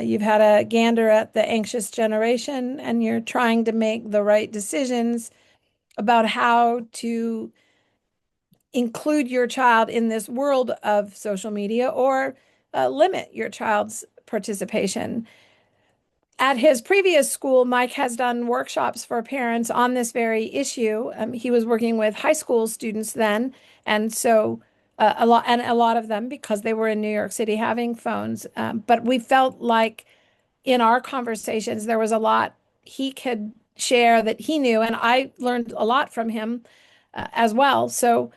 You've had a gander at the anxious generation, and you're trying to make the right decisions about how to include your child in this world of social media or limit your child's participation. At his previous school, Mike has done workshops for parents on this very issue. He was working with high school students then, and so a lot of them, because they were in New York City, having phones. But we felt like in our conversations there was a lot he could share that he knew, and I learned a lot from him as well. So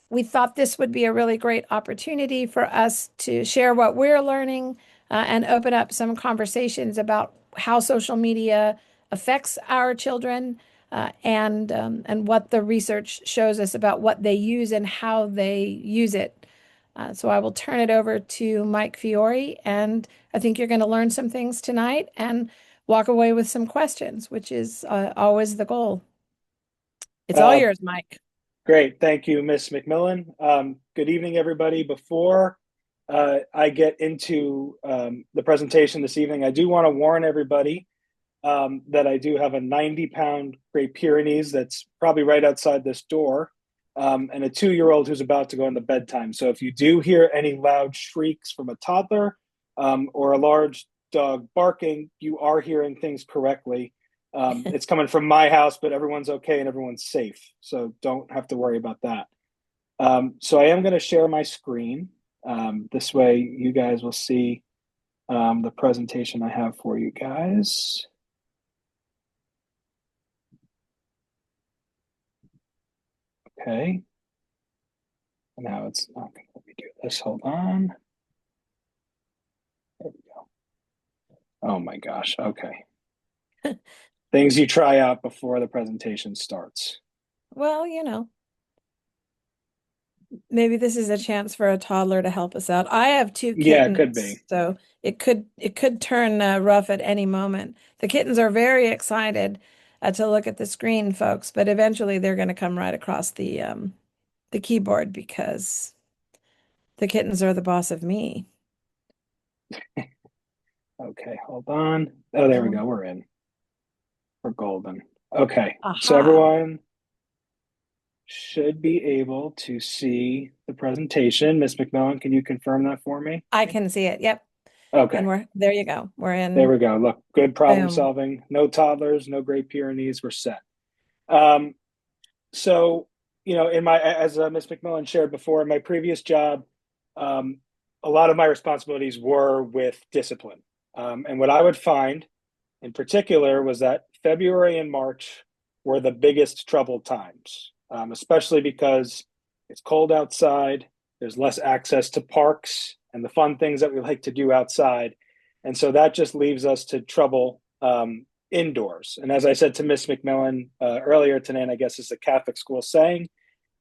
we thought this would be a really great opportunity for us to share what we're learning and open up some conversations about how social media affects our children and what the research shows us about what they use and how they use it. So I will turn it over to Mike Fiore, and I think you're going to learn some things tonight and walk away with some questions, which is always the goal. It's all Uh, yours, Mike. Great. Thank you, Miss McMillan. Good evening, everybody. Before I get into the presentation this evening, I do want to warn everybody that I do have a 90-pound Great Pyrenees that's probably right outside this door, and a 2-year-old who's about to go into bedtime. So if you do hear any loud shrieks from a toddler or a large dog barking, you are hearing things correctly. It's coming from my house, but everyone's okay and everyone's safe. So don't have to worry about that. So I am going to share my screen. This way you guys will see the presentation I have for you guys. Okay. Now it's not going to let me do this. Hold on. There we go. Oh my gosh. Okay. Things you try out before the presentation starts. Well, maybe this is a chance for a toddler to help us out. I have two Yeah, it could be. kittens, so it could turn rough at any moment. The kittens are very excited to look at the screen, folks, but eventually they're going to come right across the keyboard because the kittens are the boss of me. Okay, hold on. Oh, there we Um, go. We're in. We're golden. Okay, so Aha. everyone should be able to see the presentation. Miss McMillan, can you confirm that for me? I can see it. Yep. And Okay, we're there you go. We're there in. we go. Look, good problem Boom. solving. No toddlers, no Great Pyrenees. We're set. Um, so, in my as Miss McMillan shared before, in my previous job, um, a lot of my responsibilities were with discipline. And what I would find in particular was that February and March were the biggest troubled times, especially because it's cold outside. There's less access to parks and the fun things that we like to do outside. And so that just leaves us to trouble indoors. And as I said to Miss McMillan earlier tonight, I guess it's a Catholic school saying,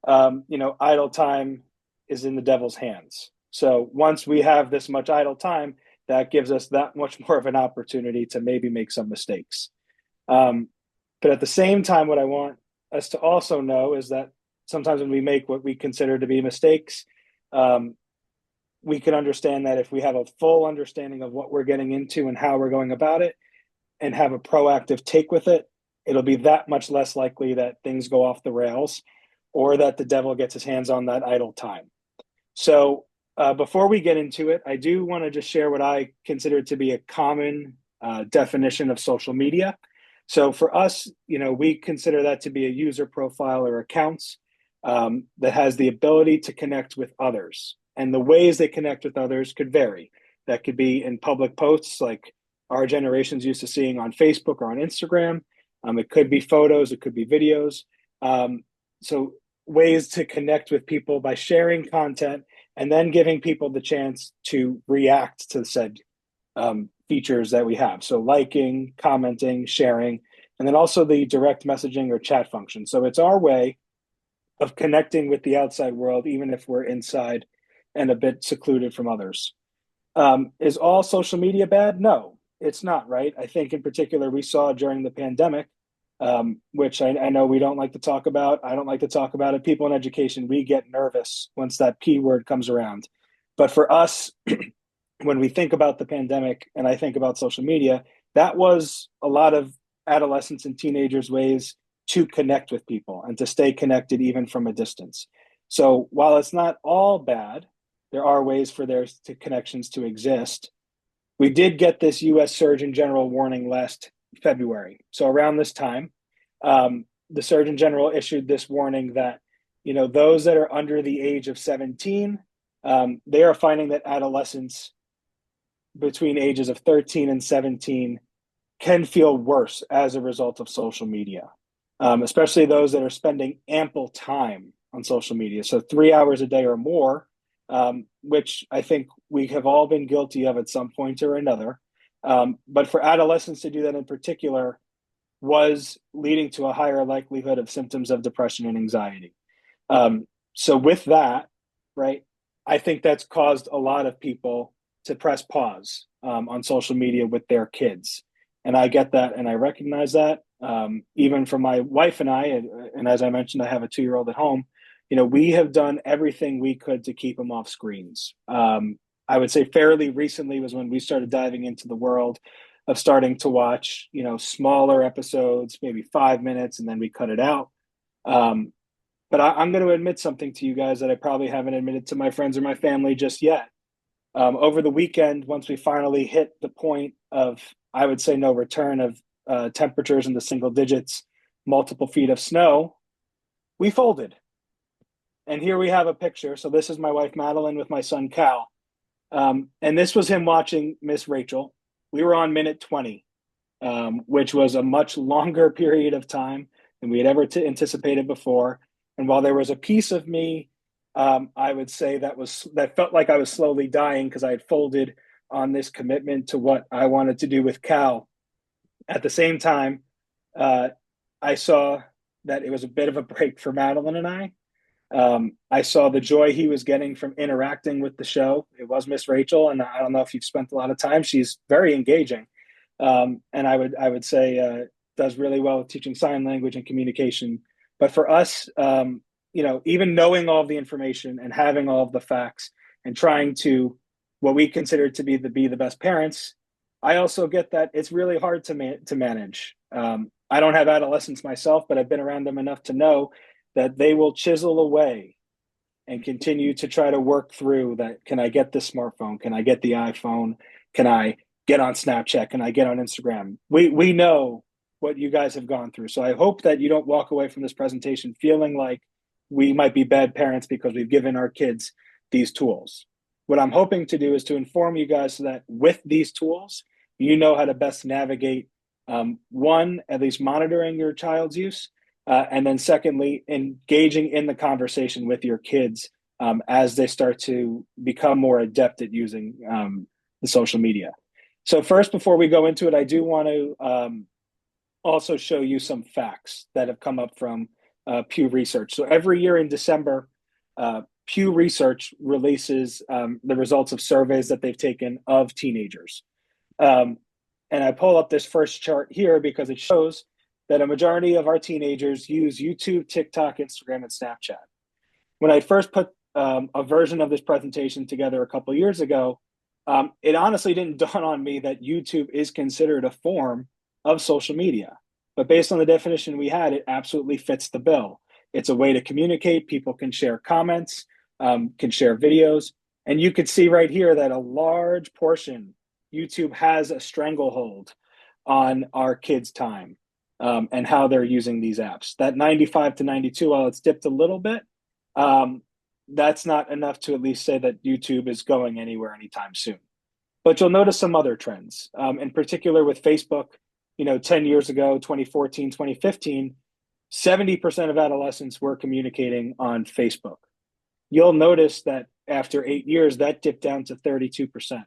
idle time is in the devil's hands. So once we have this much idle time, that gives us that much more of an opportunity to maybe make some mistakes. Um, but at the same time, what I want us to also know is that sometimes when we make what we consider to be mistakes, um, we can understand that if we have a full understanding of what we're getting into and how we're going about it and have a proactive take with it, it'll be that much less likely that things go off the rails or that the devil gets his hands on that idle time. So before we get into it, I do want to just share what I consider to be a common definition of social media. So for us, we consider that to be a user profile or accounts that has the ability to connect with others. And the ways they connect with others could vary. That could be in public posts like our generation's used to seeing on Facebook or on Instagram. It could be photos, it could be videos. So ways to connect with people by sharing content and then giving people the chance to react to said features that we have. So liking, commenting, sharing, and then also the direct messaging or chat function. So it's our way of connecting with the outside world, even if we're inside and a bit secluded from others. Is all social media bad? No, it's not, right? I think in particular, we saw during the pandemic, which I know we don't like to talk about. I don't like to talk about it. People in education, we get nervous once that P word comes around. But for us, when we think about the pandemic and I think about social media, that was a lot of adolescents and teenagers' ways to connect with people and to stay connected even from a distance. So while it's not all bad, there are ways for their connections to exist. We did get this U.S. Surgeon General warning last February. So around this time, the Surgeon General issued this warning that those that are under the age of 17, they are finding that adolescents between ages of 13 and 17 can feel worse as a result of social media, especially those that are spending ample time on social media. So 3 hours a day or more, which I think we have all been guilty of at some point or another. But for adolescents to do that in particular was leading to a higher likelihood of symptoms of depression and anxiety. So with that, right, I think that's caused a lot of people to press pause on social media with their kids. And I get that and I recognize that. Even for my wife and I, and as I mentioned, I have a 2-year-old at home, we have done everything we could to keep them off screens. I would say fairly recently was when we started diving into the world of starting to watch, smaller episodes, maybe 5 minutes, and then we cut it out. But I'm going to admit something to you guys that I probably haven't admitted to my friends or my family just yet. Over the weekend, once we finally hit the point of, I would say, no return of temperatures in the single digits, multiple feet of snow, we folded. And here we have a picture. So this is my wife, Madeline, with my son, Cal. And this was him watching Miss Rachel. We were on minute 20, which was a much longer period of time than we had ever anticipated before. And while there was a piece of me, I would say that felt like I was slowly dying because I had folded on this commitment to what I wanted to do with Cal. At the same time, I saw that it was a bit of a break for Madeline and I. I saw the joy he was getting from interacting with the show. It was Miss Rachel, and I don't know if you've spent a lot of time. She's very engaging, and I would say does really well with teaching sign language and communication. But for us, even knowing all of the information and having all of the facts and trying to what we consider to be the best parents, I also get that it's really hard to manage. I don't have adolescents myself, but I've been around them enough to know that they will chisel away and continue to try to work through that. Can I get the smartphone? Can I get the iPhone? Can I get on Snapchat? Can I get on Instagram? We know what you guys have gone through. So I hope that you don't walk away from this presentation feeling like we might be bad parents because we've given our kids these tools. What I'm hoping to do is to inform you guys so that with these tools, you know how to best navigate one, at least monitoring your child's use, and then secondly, engaging in the conversation with your kids as they start to become more adept at using the social media. So first, before we go into it, I do want to also show you some facts that have come up from Pew Research. So every year in December, Pew Research releases the results of surveys that they've taken of teenagers. And I pull up this first chart here because it shows that a majority of our teenagers use YouTube, TikTok, Instagram, and Snapchat. When I first put a version of this presentation together a couple of years ago, it honestly didn't dawn on me that YouTube is considered a form of social media. But based on the definition we had, it absolutely fits the bill. It's a way to communicate. People can share comments, can share videos. And you could see right here that a large portion, YouTube has a stranglehold on our kids' time and how they're using these apps. That 95 to 92, while it's dipped a little bit, that's not enough to at least say that YouTube is going anywhere anytime soon. But you'll notice some other trends, in particular with Facebook. 10 years ago, 2014, 2015, 70% of adolescents were communicating on Facebook. You'll notice that after 8 years, that dipped down to 32%.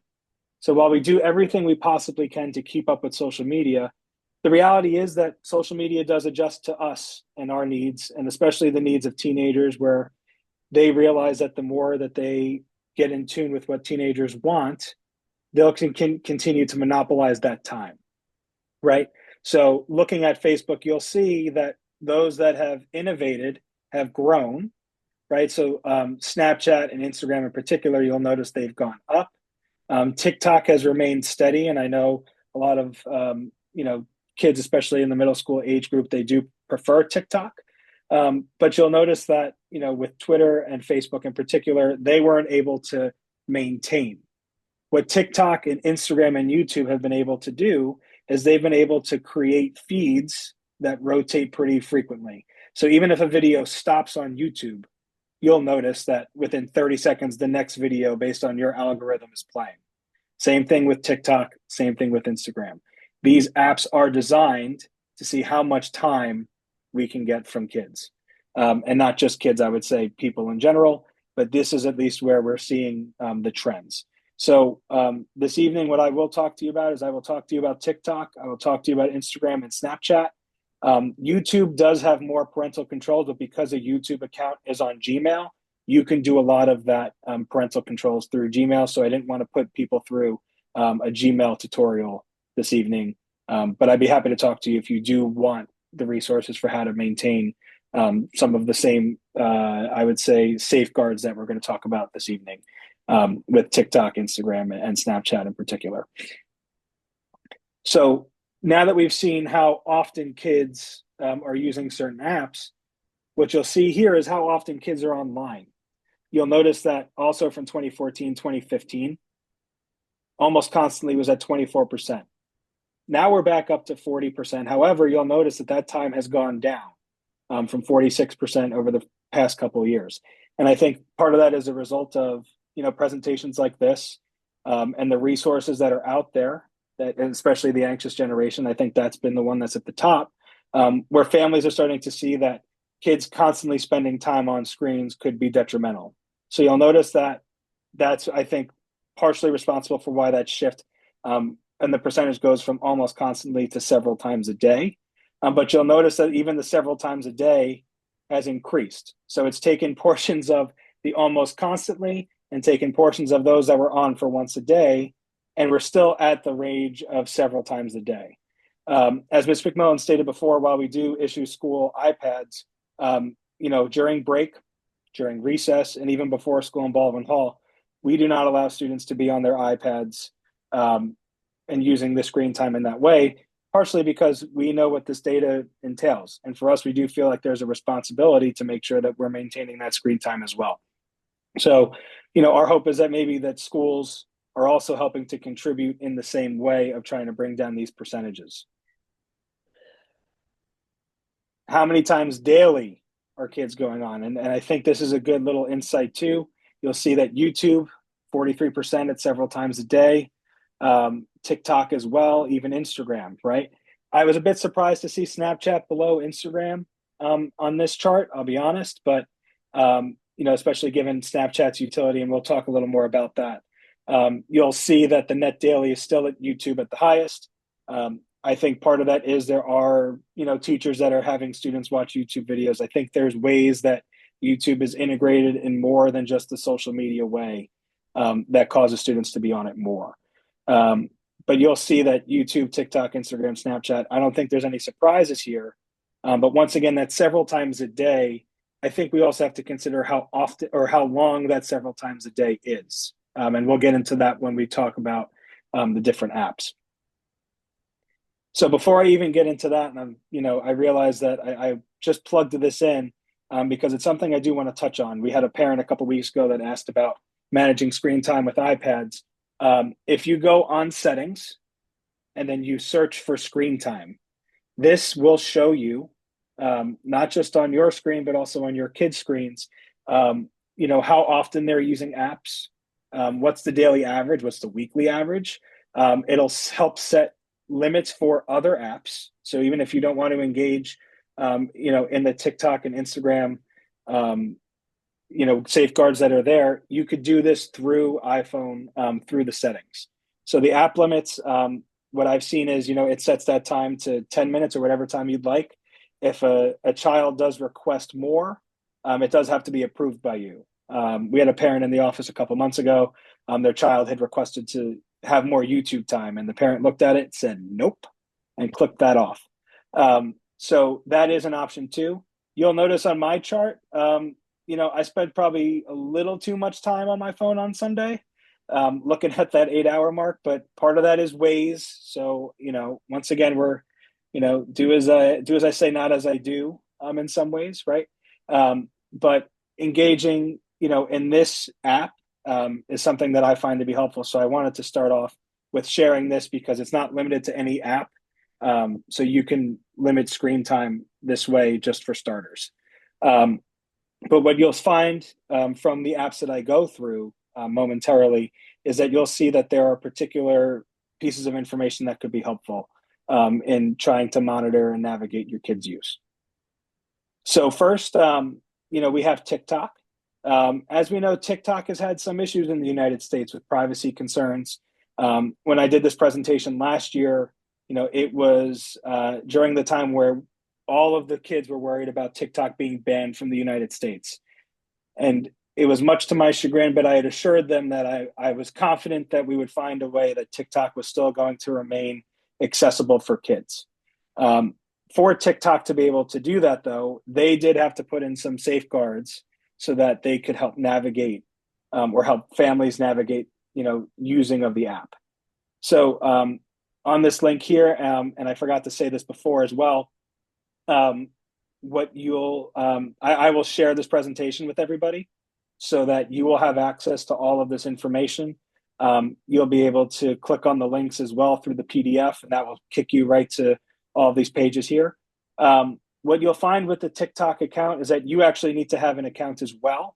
So while we do everything we possibly can to keep up with social media, the reality is that social media does adjust to us and our needs, and especially the needs of teenagers, where they realize that the more that they get in tune with what teenagers want, they'll continue to monopolize that time, right? So looking at Facebook, you'll see that those that have innovated have grown, right? So Snapchat and Instagram in particular, you'll notice they've gone up. TikTok has remained steady, and I know a lot of kids, especially in the middle school age group, they do prefer TikTok. But you'll notice that with Twitter and Facebook in particular, they weren't able to maintain. What TikTok and Instagram and YouTube have been able to do is they've been able to create feeds that rotate pretty frequently. So even if a video stops on YouTube, you'll notice that within 30 seconds, the next video based on your algorithm is playing. Same thing with TikTok, same thing with Instagram. These apps are designed to see how much time we can get from kids. And not just kids, I would say people in general, but this is at least where we're seeing the trends. So this evening, what I will talk to you about is I will talk to you about TikTok. I will talk to you about Instagram and Snapchat. YouTube does have more parental controls, but because a YouTube account is on Gmail, you can do a lot of that parental controls through Gmail. So I didn't want to put people through a Gmail tutorial this evening. But I'd be happy to talk to you if you do want the resources for how to maintain some of the same, I would say, safeguards that we're going to talk about this evening with TikTok, Instagram, and Snapchat in particular. So now that we've seen how often kids are using certain apps, what you'll see here is how often kids are online. You'll notice that also from 2014, 2015, almost constantly was at 24%. Now we're back up to 40%. However, you'll notice that that time has gone down from 46% over the past couple of years. And I think part of that is a result of presentations like this and the resources that are out there, that especially the anxious generation. I think that's been the one that's at the top, where families are starting to see that kids constantly spending time on screens could be detrimental. So you'll notice that that's, I think, partially responsible for why that shift and the percentage goes from almost constantly to several times a day. But you'll notice that even the several times a day has increased. So it's taken portions of the almost constantly and taken portions of those that were on for once a day, and we're still at the range of several times a day. As Ms. McMillan stated before, while we do issue school iPads, during break, during recess, and even before school in Baldwin Hall, we do not allow students to be on their iPads and using the screen time in that way, partially because we know what this data entails. And for us, we do feel like there's a responsibility to make sure that we're maintaining that screen time as well. So, our hope is that maybe that schools are also helping to contribute in the same way of trying to bring down these percentages. How many times daily are kids going on? And I think this is a good little insight too. You'll see that YouTube, 43% at several times a day. TikTok as well, even Instagram, right? I was a bit surprised to see Snapchat below Instagram on this chart, I'll be honest, but especially given Snapchat's utility, and we'll talk a little more about that. You'll see that the net daily is still at YouTube at the highest. I think part of that is there are, teachers that are having students watch YouTube videos. I think there's ways that YouTube is integrated in more than just the social media way that causes students to be on it more. But you'll see that YouTube, TikTok, Instagram, Snapchat, I don't think there's any surprises here. But once again, that's several times a day. I think we also have to consider how often or how long that several times a day is. And we'll get into that when we talk about the different apps. So before I even get into that, and I realize that I just plugged this in because it's something I do want to touch on. We had a parent a couple of weeks ago that asked about managing screen time with iPads. If you go on settings and then you search for screen time, this will show you, not just on your screen, but also on your kids' screens, how often they're using apps, what's the daily average, what's the weekly average. It'll help set limits for other apps. So even if you don't want to engage, in the TikTok and Instagram, safeguards that are there, you could do this through iPhone, through the settings. So the app limits, what I've seen is, it sets that time to 10 minutes or whatever time you'd like. If a child does request more, it does have to be approved by you. We had a parent in the office a couple months ago. Their child had requested to have more YouTube time, and the parent looked at it, said, nope, and clicked that off. So that is an option too. You'll notice on my chart, I spent probably a little too much time on my phone on Sunday. looking at that 8 hour mark, but part of that is ways. So, once again, we're, do as I say, not as I do, in some ways, right? But engaging, in this app, is something that I find to be helpful. So I wanted to start off with sharing this because it's not limited to any app. So you can limit screen time this way just for starters. Um, but what you'll find, from the apps that I go through, momentarily, is that you'll see that there are particular pieces of information that could be helpful, in trying to monitor and navigate your kids' use. So first, we have TikTok. As we know, TikTok has had some issues in the United States with privacy concerns. When I did this presentation last year, it was during the time where all of the kids were worried about TikTok being banned from the United States. And it was much to my chagrin, but I had assured them that I was confident that we would find a way that TikTok was still going to remain accessible for kids. Um, for TikTok to be able to do that, though, they did have to put in some safeguards so that they could help navigate, or help families navigate, using of the app. So, on this link here, and I forgot to say this before as well, um, I will share this presentation with everybody so that you will have access to all of this information. You'll be able to click on the links as well through the PDF, and that will kick you right to all of these pages here. What you'll find with the TikTok account is that you actually need to have an account as well.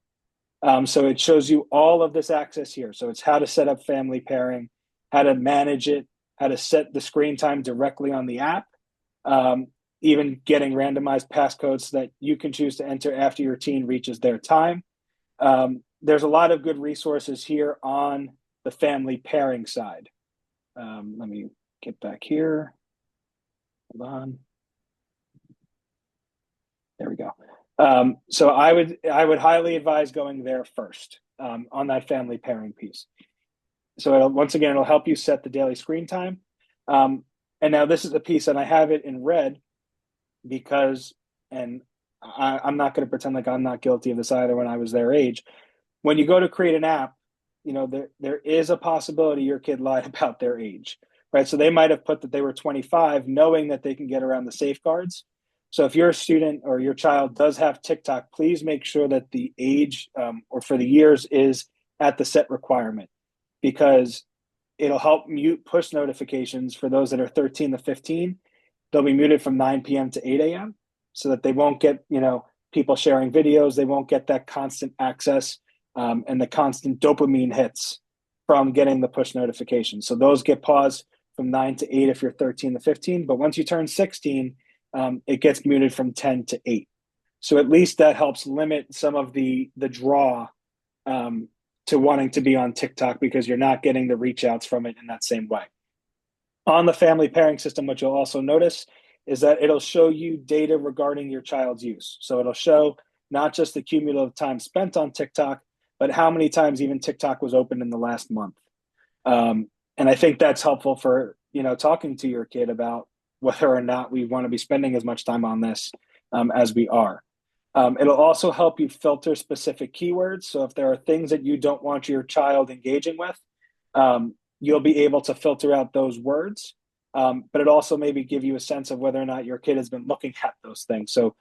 So it shows you all of this access here. So it's how to set up family pairing, how to manage it, how to set the screen time directly on the app, even getting randomized passcodes so that you can choose to enter after your teen reaches their time. There's a lot of good resources here on the family pairing side. Let me get back here. Hold on. There we go. So I would highly advise going there first, on that family pairing piece. So once again, it'll help you set the daily screen time. And now this is the piece, and I have it in red because, and I'm not going to pretend like I'm not guilty of this either when I was their age. When you go to create an app, there is a possibility your kid lied about their age, right? So they might have put that they were 25, knowing that they can get around the safeguards. So if your student or your child does have TikTok, please make sure that the age, or for the years, is at the set requirement, because it'll help mute push notifications for those that are 13 to 15. They'll be muted from 9 p.m. to 8 a.m. so that they won't get, people sharing videos. They won't get that constant access, and the constant dopamine hits from getting the push notifications. So those get paused from 9 to 8 if you're 13 to 15. But once you turn 16, it gets muted from 10 to 8. So at least that helps limit some of the draw, to wanting to be on TikTok, because you're not getting the reach outs from it in that same way. On the family pairing system, what you'll also notice is that it'll show you data regarding your child's use. So it'll show not just the cumulative time spent on TikTok, but how many times even TikTok was opened in the last month. And I think that's helpful for, talking to your kid about whether or not we want to be spending as much time on this, as we are. It'll also help you filter specific keywords. So if there are things that you don't want your child engaging with, you'll be able to filter out those words. But it also maybe give you a sense of whether or not your kid has been looking at those things. So,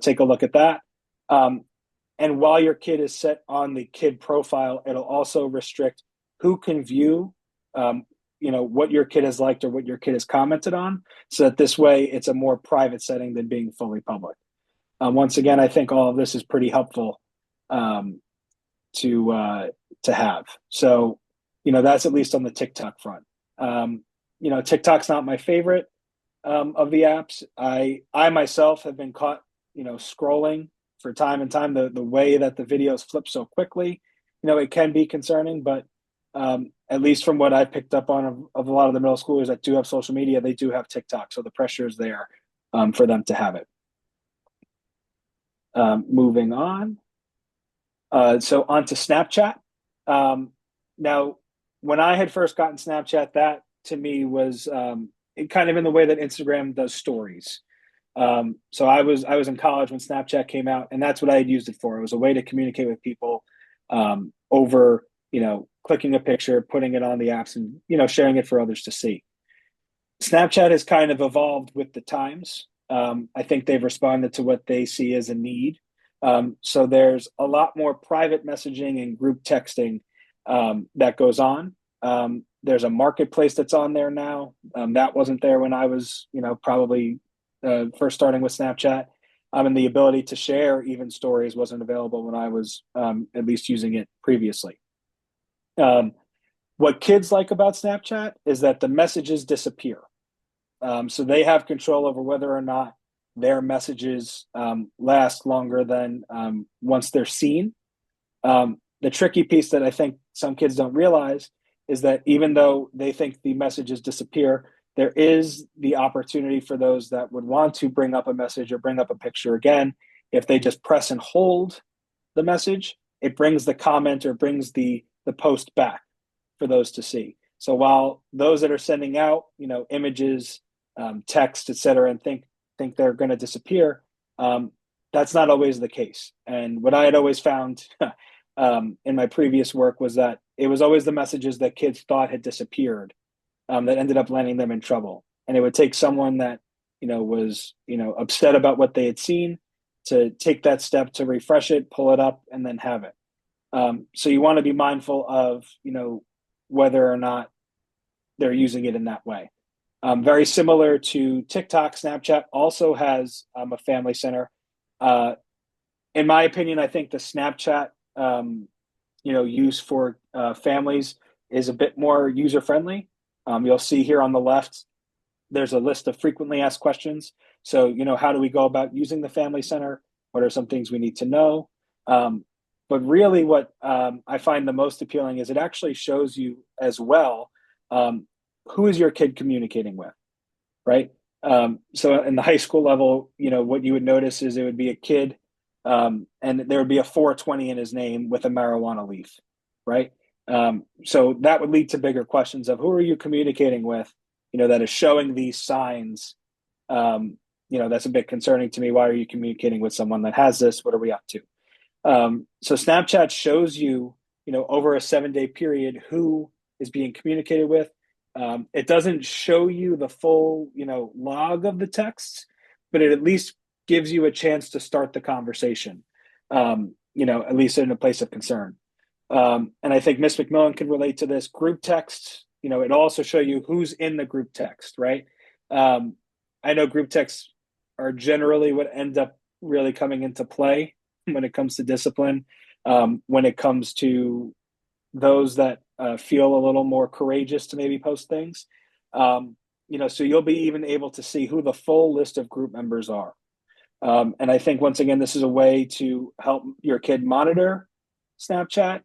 take a look at that. And while your kid is set on the kid profile, it'll also restrict who can view, what your kid has liked or what your kid has commented on, so that this way it's a more private setting than being fully public. Once again, I think all of this is pretty helpful, to have. So, that's at least on the TikTok front. TikTok's not my favorite, of the apps. I myself have been caught, scrolling for time and time. The way that the videos flip so quickly, it can be concerning. But at least from what I picked up on of a lot of the middle schoolers that do have social media, they do have TikTok, so the pressure is there, for them to have it. Moving on. So on to Snapchat. Now, when I had first gotten Snapchat, that to me was, kind of in the way that Instagram does stories. So I was in college when Snapchat came out, and that's what I had used it for. It was a way to communicate with people, over, clicking a picture, putting it on the apps, and sharing it for others to see. Snapchat has kind of evolved with the times. I think they've responded to what they see as a need. So there's a lot more private messaging and group texting that goes on. There's a marketplace that's on there now. That wasn't there when I was, probably first starting with Snapchat. And the ability to share even stories wasn't available when I was at least using it previously. Um, what kids like about Snapchat is that the messages disappear. So they have control over whether or not their messages last longer than once they're seen. The tricky piece that I think some kids don't realize is that even though they think the messages disappear, there is the opportunity for those that would want to bring up a message or bring up a picture again. If they just press and hold the message, it brings the comment or brings the post back for those to see. So while those that are sending out, images, text, et cetera, and think they're going to disappear, that's not always the case. And what I had always found in my previous work was that it was always the messages that kids thought had disappeared that ended up landing them in trouble. And it would take someone that was upset about what they had seen to take that step to refresh it, pull it up, and then have it. So you want to be mindful of whether or not they're using it in that way. Very similar to TikTok, Snapchat also has a family center. In my opinion, I think the Snapchat use for families is a bit more user friendly. You'll see here on the left, there's a list of frequently asked questions. So, how do we go about using the family center? What are some things we need to know? But really, what I find the most appealing is it actually shows you as well who is your kid communicating with, right? So in the high school level, what you would notice is it would be a kid, and there would be a 420 in his name with a marijuana leaf, right? So that would lead to bigger questions of who are you communicating with, that is showing these signs. That's a bit concerning to me. Why are you communicating with someone that has this? What are we up to? So Snapchat shows you, over a 7-day period who is being communicated with. It doesn't show you the full, log of the texts, but it at least gives you a chance to start the conversation, at least in a place of concern. And I think Miss McMillan can relate to this group text. It also show you who's in the group text, right? I know group texts are generally what end up really coming into play when it comes to discipline, when it comes to those that feel a little more courageous to maybe post things. So you'll be even able to see who the full list of group members are. And I think, once again, this is a way to help your kid monitor Snapchat.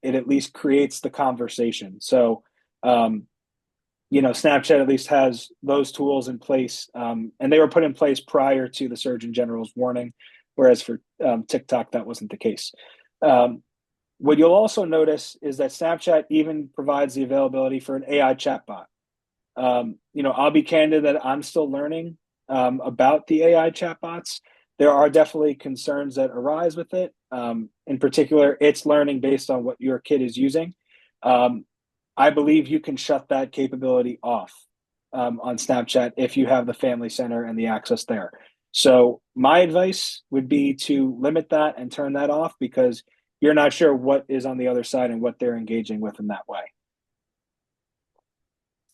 It at least creates the conversation. So, Snapchat at least has those tools in place, and they were put in place prior to the Surgeon General's warning, whereas for TikTok, that wasn't the case. What you'll also notice is that Snapchat even provides the availability for an AI chatbot. I'll be candid that I'm still learning about the AI chatbots. There are definitely concerns that arise with it. In particular, it's learning based on what your kid is using. I believe you can shut that capability off on Snapchat if you have the family center and the access there. So my advice would be to limit that and turn that off, because you're not sure what is on the other side and what they're engaging with in that way.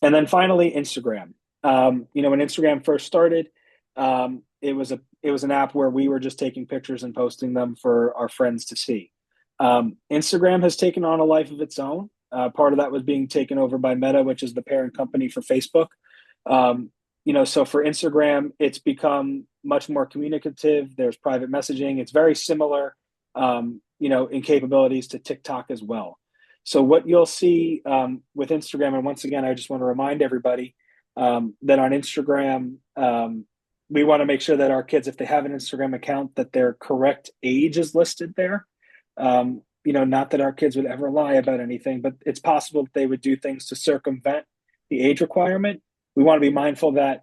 And then finally, Instagram. When Instagram first started, it was an app where we were just taking pictures and posting them for our friends to see. Instagram has taken on a life of its own. Part of that was being taken over by Meta, which is the parent company for Facebook. So for Instagram, it's become much more communicative. There's private messaging. It's very similar, in capabilities to TikTok as well. So what you'll see with Instagram, and once again, I just want to remind everybody that on Instagram, we want to make sure that our kids, if they have an Instagram account, that their correct age is listed there. Not that our kids would ever lie about anything, but it's possible that they would do things to circumvent the age requirement. We want to be mindful that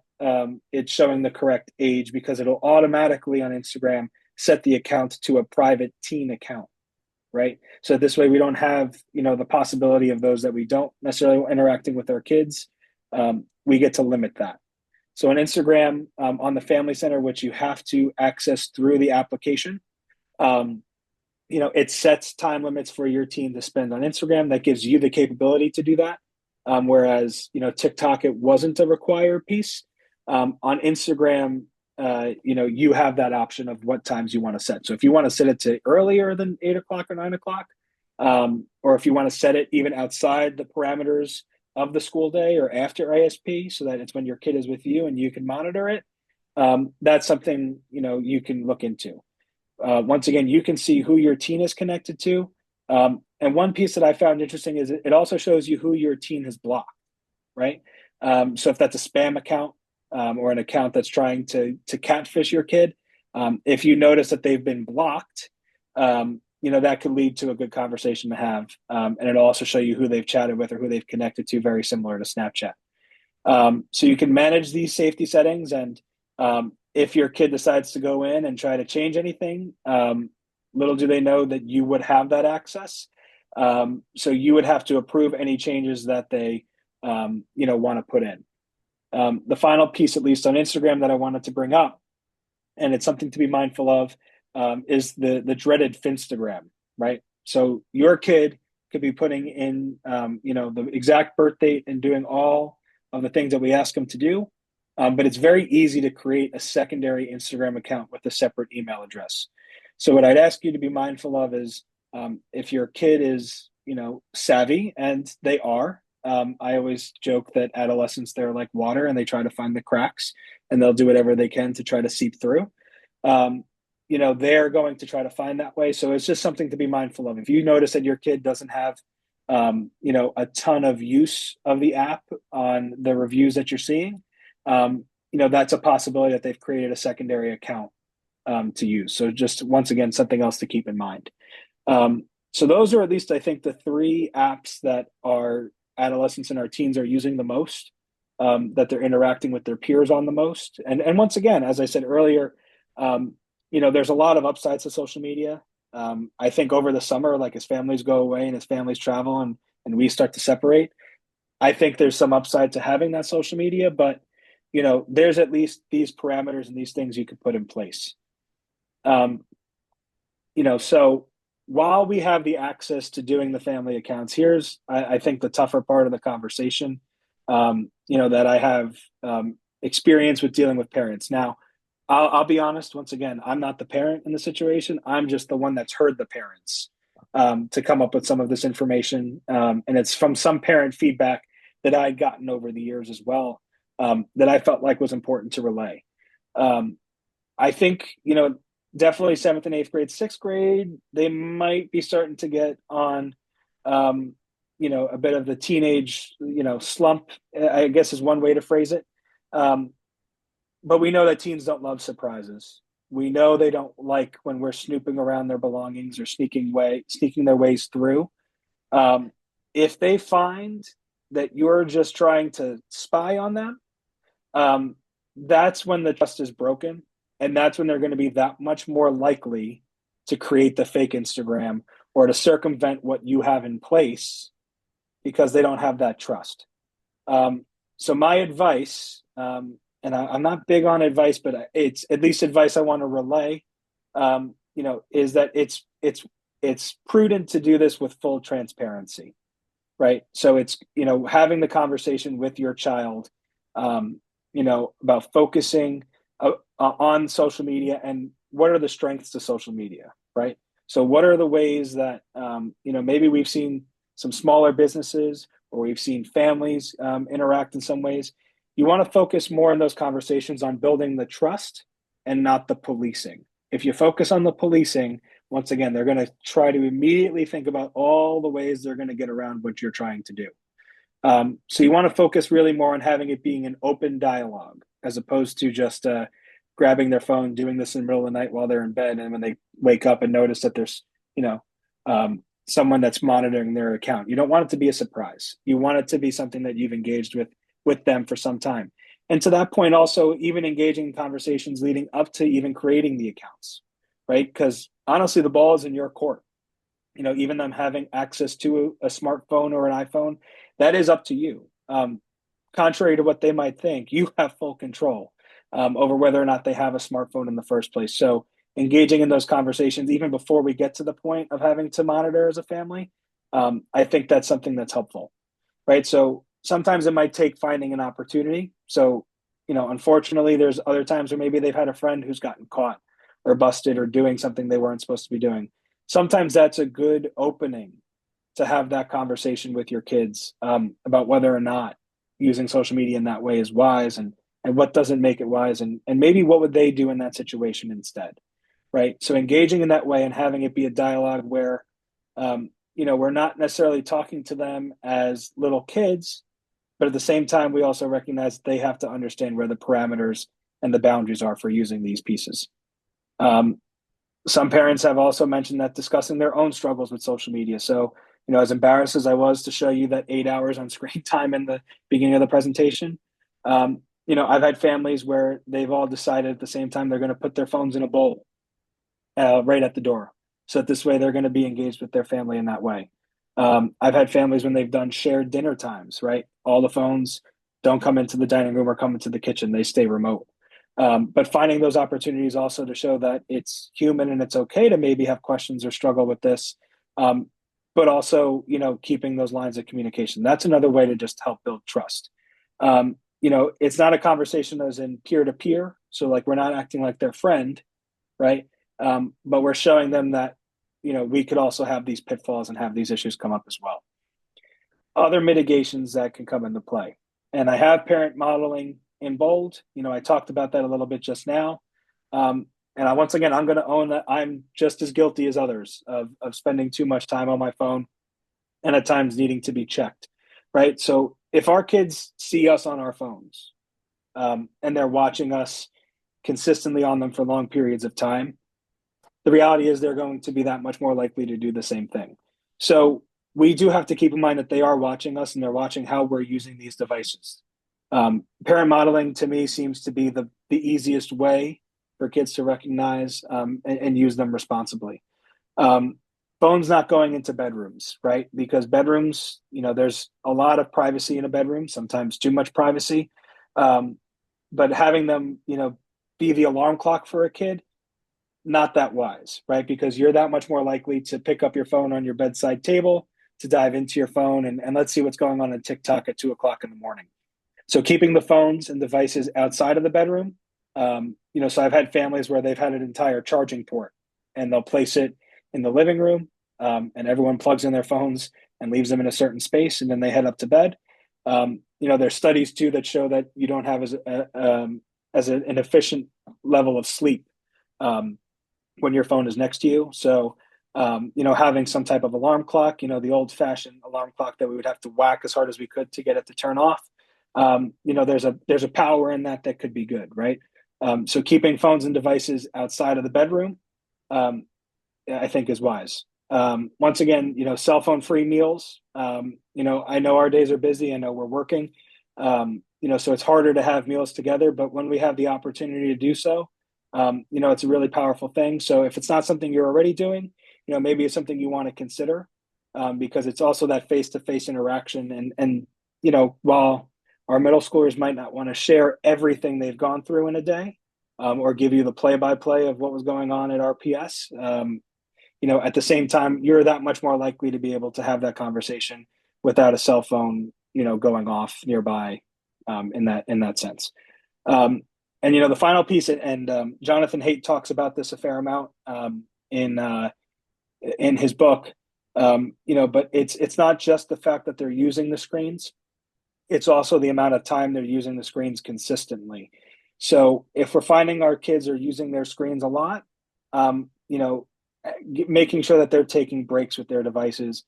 it's showing the correct age, because it'll automatically on Instagram set the account to a private teen account. right? So this way we don't have, the possibility of those that we don't necessarily want interacting with our kids. We get to limit that. So on Instagram, on the Family Center, which you have to access through the application, um, it sets time limits for your teen to spend on Instagram. That gives you the capability to do that. Whereas, TikTok, it wasn't a required piece. On Instagram, you have that option of what times you want to set. So if you want to set it to earlier than 8 o'clock or 9 o'clock, or if you want to set it even outside the parameters of the school day or after ISP, so that it's when your kid is with you and you can monitor it, that's something, you can look into. Once again, you can see who your teen is connected to. And one piece that I found interesting is it also shows you who your teen has blocked, right? So if that's a spam account, or an account that's trying to catfish your kid, if you notice that they've been blocked, that could lead to a good conversation to have. And it'll also show you who they've chatted with or who they've connected to, very similar to Snapchat. So you can manage these safety settings, and if your kid decides to go in and try to change anything, little do they know that you would have that access. So you would have to approve any changes that they, want to put in. The final piece, at least on Instagram, that I wanted to bring up, and it's something to be mindful of, is the dreaded Finstagram, right? So your kid could be putting in, the exact birth date and doing all of the things that we ask them to do. But it's very easy to create a secondary Instagram account with a separate email address. So what I'd ask you to be mindful of is, if your kid is, savvy, and they are. I always joke that adolescents, they're like water and they try to find the cracks, and they'll do whatever they can to try to seep through. They're going to try to find that way. So it's just something to be mindful of. If you notice that your kid doesn't have, a ton of use of the app on the reviews that you're seeing, that's a possibility that they've created a secondary account to use. So just once again, something else to keep in mind. So those are, at least I think, the three apps that our adolescents and our teens are using the most, that they're interacting with their peers on the most. And once again, as I said earlier, there's a lot of upsides to social media. I think over the summer, like as families go away and as families travel and we start to separate, I think there's some upside to having that social media, but there's at least these parameters and these things you could put in place. So while we have the access to doing the family accounts, here's, I think, the tougher part of the conversation, that I have experience with dealing with parents. Now, I'll be honest, once again, I'm not the parent in the situation. I'm just the one that's heard the parents to come up with some of this information. And it's from some parent feedback that I'd gotten over the years as well, that I felt like was important to relay. I think, definitely seventh and eighth grade, sixth grade, they might be starting to get on, a bit of the teenage, slump, I guess is one way to phrase it. But we know that teens don't love surprises. We know they don't like when we're snooping around their belongings or sneaking their ways through. If they find that you're just trying to spy on them, that's when the trust is broken. And that's when they're going to be that much more likely to create the fake Instagram or to circumvent what you have in place, because they don't have that trust. So my advice, and I'm not big on advice, but it's at least advice I want to relay, is that it's prudent to do this with full transparency, right? So it's, having the conversation with your child, about focusing on social media and what are the strengths to social media, right? So what are the ways that, maybe we've seen some smaller businesses or we've seen families interact in some ways. You want to focus more in those conversations on building the trust and not the policing. If you focus on the policing, once again, they're going to try to immediately think about all the ways they're going to get around what you're trying to do. So you want to focus really more on having it being an open dialogue, as opposed to just grabbing their phone, doing this in the middle of the night while they're in bed, and when they wake up and notice that there's, someone that's monitoring their account. You don't want it to be a surprise. You want it to be something that you've engaged with them for some time. And to that point, also even engaging in conversations leading up to even creating the accounts, right? Because honestly, the ball is in your court. even them having access to a smartphone or an iPhone, that is up to you. Contrary to what they might think, you have full control over whether or not they have a smartphone in the first place. So engaging in those conversations, even before we get to the point of having to monitor as a family, I think that's something that's helpful, right? So sometimes it might take finding an opportunity. So, unfortunately, there's other times where maybe they've had a friend who's gotten caught or busted or doing something they weren't supposed to be doing. Sometimes that's a good opening to have that conversation with your kids about whether or not using social media in that way is wise, and what doesn't make it wise, and maybe what would they do in that situation instead, right? So engaging in that way and having it be a dialogue where we're not necessarily talking to them as little kids, but at the same time we also recognize they have to understand where the parameters and the boundaries are for using these pieces. um, some parents have also mentioned that discussing their own struggles with social media. So, as embarrassed as I was to show you that 8 hours on screen time in the beginning of the presentation, I've had families where they've all decided at the same time they're going to put their phones in a bowl right at the door. So that this way they're going to be engaged with their family in that way. I've had families when they've done shared dinner times, right? All the phones don't come into the dining room or come into the kitchen, they stay remote. But finding those opportunities also to show that it's human and it's okay to maybe have questions or struggle with this. But also, keeping those lines of communication. That's another way to just help build trust. It's not a conversation as in peer to peer. So, like, we're not acting like their friend, right? But we're showing them that, we could also have these pitfalls and have these issues come up as well. Other mitigations that can come into play. And I have parent modeling in bold. I talked about that a little bit just now. And once again, I'm going to own that I'm just as guilty as others of spending too much time on my phone and at times needing to be checked, right? So if our kids see us on our phones and they're watching us consistently on them for long periods of time, the reality is they're going to be that much more likely to do the same thing. So we do have to keep in mind that they are watching us and they're watching how we're using these devices. Parent modeling to me seems to be the easiest way for kids to recognize and use them responsibly. Um, Phones not going into bedrooms, right? Because bedrooms, there's a lot of privacy in a bedroom, sometimes too much privacy. Um, but having them, be the alarm clock for a kid, not that wise, right? Because you're that much more likely to pick up your phone on your bedside table, to dive into your phone and let's see what's going on TikTok at 2 o'clock in the morning. So keeping the phones and devices outside of the bedroom. So I've had families where they've had an entire charging port and they'll place it in the living room, and everyone plugs in their phones and leaves them in a certain space, and then they head up to bed. There's studies too that show that you don't have an efficient level of sleep when your phone is next to you. So, having some type of alarm clock, the old fashioned alarm clock that we would have to whack as hard as we could to get it to turn off. There's a power in that could be good, right? So keeping phones and devices outside of the bedroom, I think is wise. Once again, cell phone free meals. I know our days are busy. I know we're working. So it's harder to have meals together, but when we have the opportunity to do so, it's a really powerful thing. So if it's not something you're already doing, maybe it's something you want to consider, because it's also that face-to-face interaction. And while our middle schoolers might not want to share everything they've gone through in a day, or give you the play-by-play of what was going on at RPS, at the same time, you're that much more likely to be able to have that conversation without a cell phone, going off nearby, in that sense. And the final piece, and Jonathan Haidt talks about this a fair amount in his book. But it's not just the fact that they're using the screens; it's also the amount of time they're using the screens consistently. So if we're finding our kids are using their screens a lot, making sure that they're taking breaks with their devices,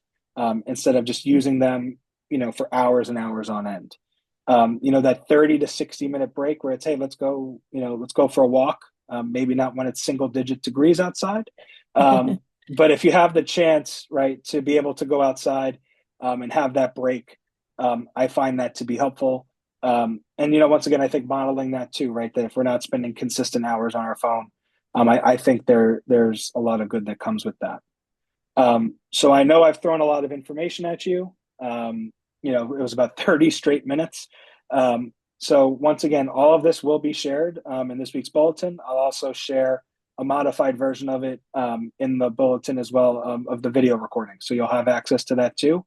instead of just using them, for hours and hours on end. That 30 to 60-minute break where it's, hey, let's go for a walk. Maybe not when it's single digit degrees outside. But if you have the chance, right, to be able to go outside, and have that break, I find that to be helpful. And once again, I think modeling that too, right? That if we're not spending consistent hours on our phone, I think there's a lot of good that comes with that. So I know I've thrown a lot of information at you. It was about 30 straight minutes. So once again, all of this will be shared in this week's bulletin. I'll also share a modified version of it in the bulletin as well of the video recording. So you'll have access to that too.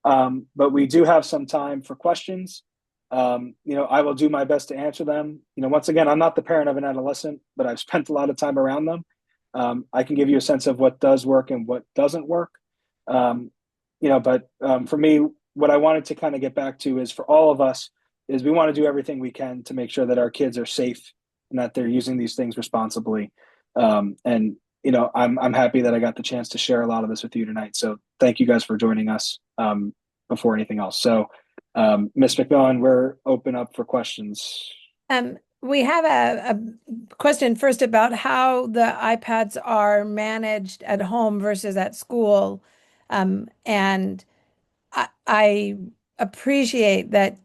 But we do have some time for questions. I will do my best to answer them. Once again, I'm not the parent of an adolescent, but I've spent a lot of time around them. I can give you a sense of what does work and what doesn't work. But for me, what I wanted to kind of get back to is for all of us is we want to do everything we can to make sure that our kids are safe and that they're using these things responsibly. I'm happy that I got the chance to share a lot of this with you tonight. So thank you guys for joining us before anything else. So, Ms. McMillan, we're open up for questions. We have a question first about how the iPads are managed at home versus at school. And I appreciate that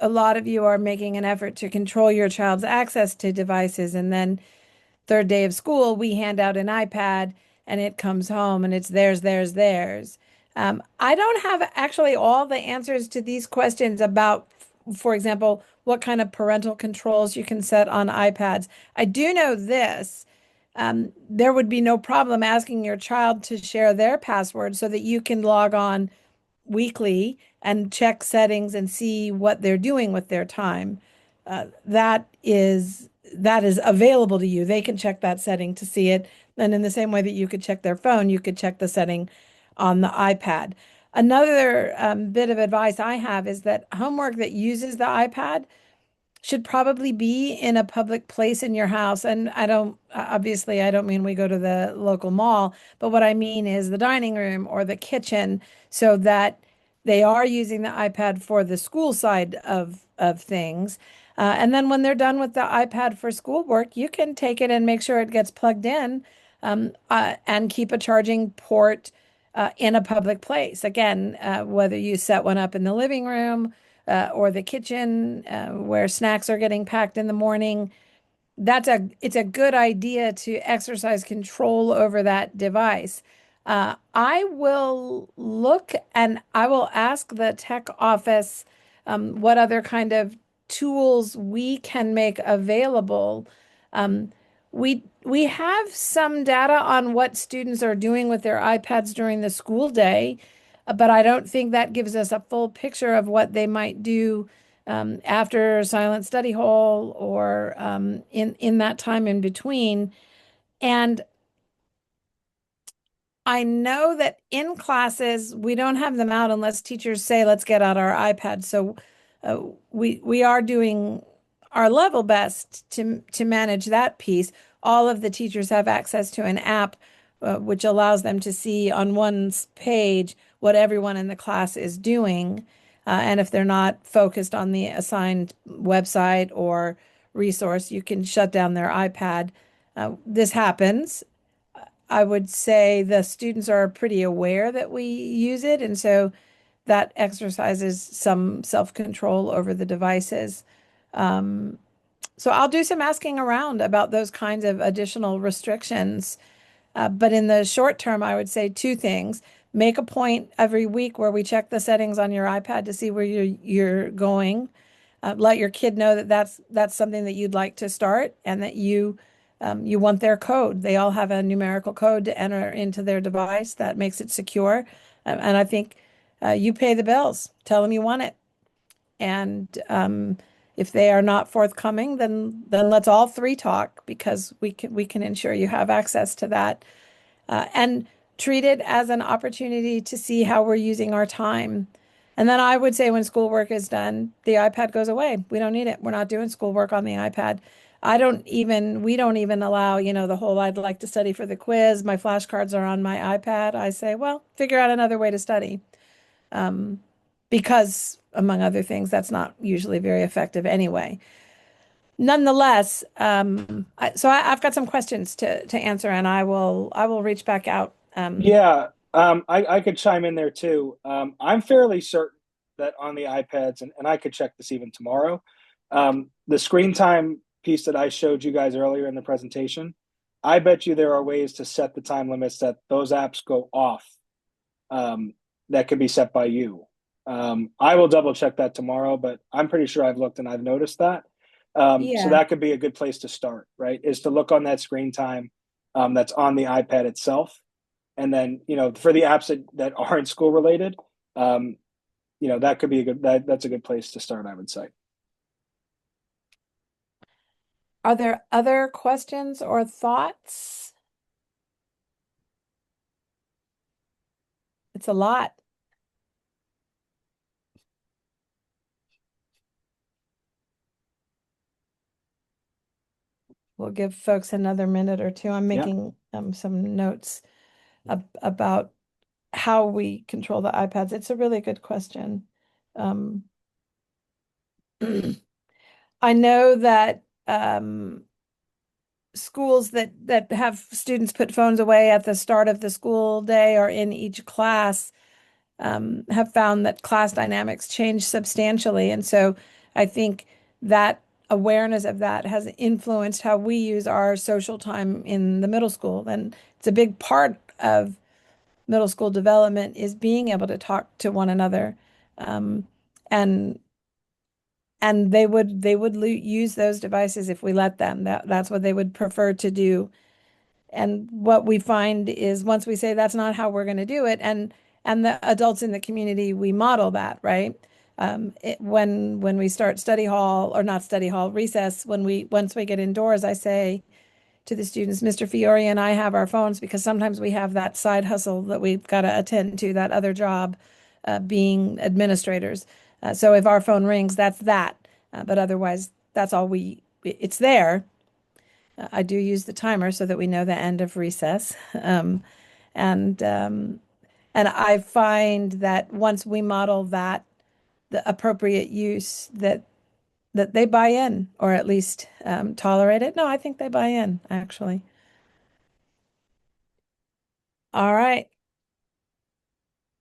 a lot of you are making an effort to control your child's access to devices. And then third day of school, we hand out an iPad and it comes home and it's theirs. I don't have actually all the answers to these questions about, for example, what kind of parental controls you can set on iPads. I do know this. There would be no problem asking your child to share their password so that you can log on weekly and check settings and see what they're doing with their time. That is available to you. They can check that setting to see it. And in the same way that you could check their phone, you could check the setting on the iPad. Another bit of advice I have is that homework that uses the iPad should probably be in a public place in your house. And obviously, I don't mean we go to the local mall, but what I mean is the dining room or the kitchen so that they are using the iPad for the school side of things. And then when they're done with the iPad for schoolwork, you can take it and make sure it gets plugged in and keep a charging port in a public place. Again, whether you set one up in the living room or the kitchen where snacks are getting packed in the morning, it's a good idea to exercise control over that device. I will look and I will ask the tech office what other kind of tools we can make available. Um, we have some data on what students are doing with their iPads during the school day, but I don't think that gives us a full picture of what they might do after silent study hall or in that time in between. And I know that in classes we don't have them out unless teachers say, "Let's get out our iPads." So we are doing our level best to manage that piece. All of the teachers have access to an app which allows them to see on one's page what everyone in the class is doing. And if they're not focused on the assigned website or resource, you can shut down their iPad. This happens. I would say the students are pretty aware that we use it, and so that exercises some self-control over the devices. Um, so I'll do some asking around about those kinds of additional restrictions. But in the short term, I would say two things. Make a point every week where we check the settings on your iPad to see where you're going. Let your kid know that that's something that you'd like to start and that you want their code. They all have a numerical code to enter into their device that makes it secure. And I think you pay the bills. Tell them you want it. And if they are not forthcoming, then let's all three talk because we can ensure you have access to that and treat it as an opportunity to see how we're using our time. And then I would say when schoolwork is done, the iPad goes away. We don't need it. We're not doing schoolwork on the iPad. We don't even allow, the whole I'd like to study for the quiz. My flashcards are on my iPad. I say, well, figure out another way to study. Um, because among other things, that's not usually very effective anyway. Nonetheless, I've got some questions to answer, and I will reach back out. Yeah, I could chime in there too. I'm fairly certain that on the iPads, and I could check this even tomorrow, the screen time piece that I showed you guys earlier in the presentation, I bet you there are ways to set the time limits that those apps go off, um, that could be set by you. I will double check that tomorrow, but I'm pretty sure I've looked and I've noticed that. So Yeah. that could be a good place to start, right? Is to look on that screen time, that's on the iPad itself. And then, for the apps that aren't school related, um, that could be that's a good place to start, I would say. Are there other questions or thoughts? It's a lot. We'll give folks another minute or two. I'm Yeah. making some notes about how we control the iPads. It's a really good question. Um, I know that schools that have students put phones away at the start of the school day or in each class have found that class dynamics change substantially. And so I think that awareness of that has influenced how we use our social time in the middle school. And it's a big part of middle school development is being able to talk to one another. Um, and they would use those devices if we let them. That's what they would prefer to do. And what we find is once we say that's not how we're going to do it, and the adults in the community, we model that, right? When we start study hall or not study hall, recess, once we get indoors, I say to the students, Mr. Fiore and I have our phones because sometimes we have that side hustle that we've got to attend to, that other job, being administrators. So if our phone rings, that's that. But otherwise, that's all it's there. I do use the timer so that we know the end of recess. And and I find that once we model that the appropriate use that they buy in or at least tolerate it. No, I think they buy in actually. All right.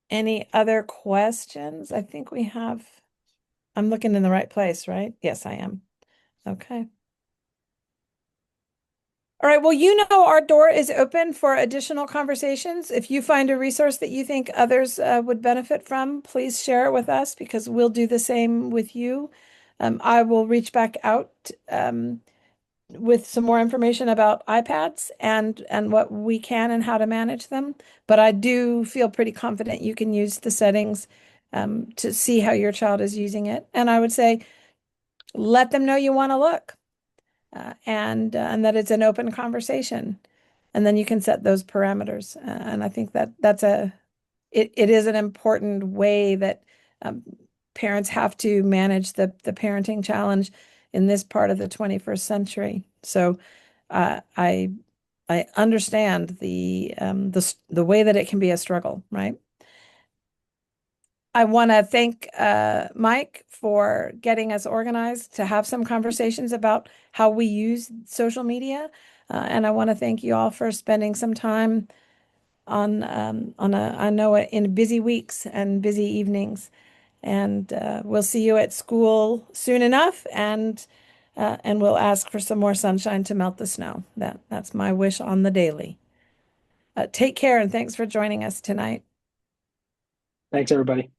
Any other questions? I think we have. I'm looking in the right place, right? Yes, I am. Okay. All right. Well, our door is open for additional conversations. If you find a resource that you think others would benefit from, please share it with us because we'll do the same with you. I will reach back out with some more information about iPads and what we can and how to manage them. But I do feel pretty confident you can use the settings to see how your child is using it. And I would say let them know you want to look and that it's an open conversation. And then you can set those parameters. And I think that it is an important way that um, parents have to manage the parenting challenge in this part of the 21st century. So uh, I I understand the way that it can be a struggle, right? I want to thank Mike for getting us organized to have some conversations about how we use social media. And I want to thank you all for spending some time I know in busy weeks and busy evenings. And we'll see you at school soon enough, and we'll ask for some more sunshine to melt the snow. That's my wish on the daily. Take care and thanks for joining us tonight. Thanks, everybody.